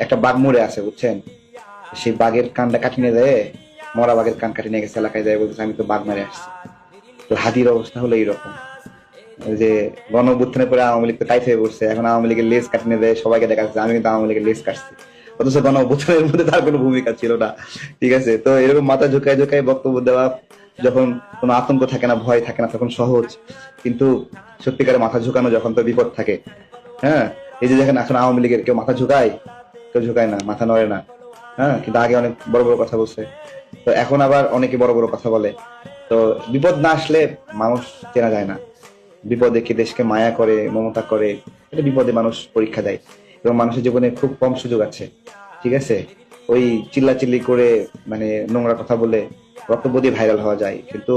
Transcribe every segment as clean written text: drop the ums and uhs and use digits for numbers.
একটা বাঘ মরে আছে বুঝছেন, সেই বাঘের কানটা কাটি নিয়ে যায়, মরা বাঘের কান কাটি নিয়ে গেছে এলাকায় যায়, বলতেছে আমি তো বাঘ মারে আসছি। তো হাদির অবস্থা হলো এইরকম। ওই যে গণ অভ্যুত্থানের পরে আওয়ামী লীগ তো টাইট হয়ে পড়ছে, এখন আওয়ামী লীগের লেজ কাটি নিয়ে দেয়, সবাইকে দেখা যাচ্ছে আমি কিন্তু আওয়ামী লীগের লেজ কাটছি, অথচ গণ অভ্যুত্থানের মধ্যে তার কোনো ভূমিকা ছিল না। ঠিক আছে, তো এরকম মাথা ঝুঁকায় ঝুঁকায় বক্তব্য দেওয়া, যখন কোনো আতঙ্ক থাকে না, ভয় থাকে না, তখন সহজ। কিন্তু সত্যিকারে মাথা ঝুঁকানো যখন, তো বিপদ থাকে। হ্যাঁ, এই যে দেখেন এখন আওয়ামী লীগের কেউ মাথা ঝুঁকায়, কেউ ঝুঁকায় না, মাথা নড়ে না। হ্যাঁ, কিন্তু আগে অনেক বড় বড় কথা বলছে, তো এখন আবার অনেকে বড় বড় কথা বলে। তো বিপদ না আসলে মানুষ চেনা যায় না। বিপদে কি দেশকে মায়া করে, মমতা করে, এটা বিপদে মানুষ পরীক্ষা দেয়। এবং মানুষের জীবনে খুব কম সুযোগ আছে। ঠিক আছে, ওই চিল্লাচিল্লি করে, মানে নোংরা কথা বলে বক্তব্য দিয়ে ভাইরাল হওয়া যায়, কিন্তু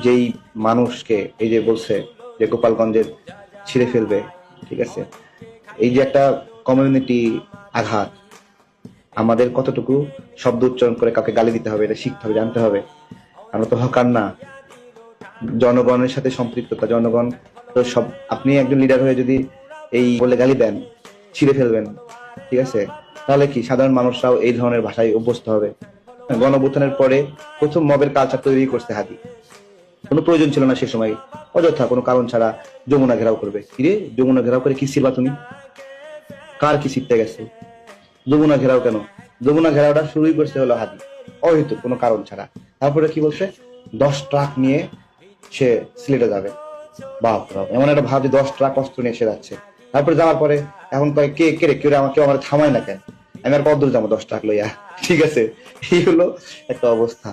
যেই মানুষকে এই যে বলছে যে গোপালগঞ্জের ছিঁড়ে ফেলবে, ঠিক আছে, এই যে একটা কমিউনিটি আঘাত, আমাদের কতটুকু শব্দ উচ্চারণ করে কাউকে গালি দিতে হবে এটা শিখতে হবে, জানতে হবে। আমরা তো হকার না। জনগণের সাথে সম্পৃক্ততা, জনগণ তো সব, আপনি একজন লিডার হয়ে যদি এই বলে গালি দেন, ছিঁড়ে ফেলবেন, ঠিক আছে, তাহলে কি সাধারণ মানুষরাও এই ধরনের ভাষায় অভ্যস্ত হবে? গণ অভ্যুত্থানের পরে প্রথম মবের কালচার তৈরি করতে হাদি, কোনো প্রয়োজন ছিল না সে সময়, অযথা কোনো কারণ ছাড়া যমুনা ঘেরাও করবে। কিরে, যমুনা ঘেরাও করে কি ছিড়বা তুমি? কার কি ছিটতে গেছে? যমুনা ঘেরাও কেন? যমুনা ঘেরাওটা শুরুই করতে হলো হাদি, অহেতুক কোনো কারণ ছাড়া। তারপরে কি বলছে, 10 ট্রাক নিয়ে সে সিলেটে যাবে। বাপ রে বাপ, এমন একটা ভাব যে 10 ট্রাক অস্ত্র নিয়ে এসে যাচ্ছে। তারপরে যাওয়ার পরে এখন কয় কে কে রে, কেউ কেউ আমার থামায় না কেন, আমি আর কত দূর যাবো 10 ট্রাক লইয়া? ঠিক আছে, এই হলো একটা অবস্থা।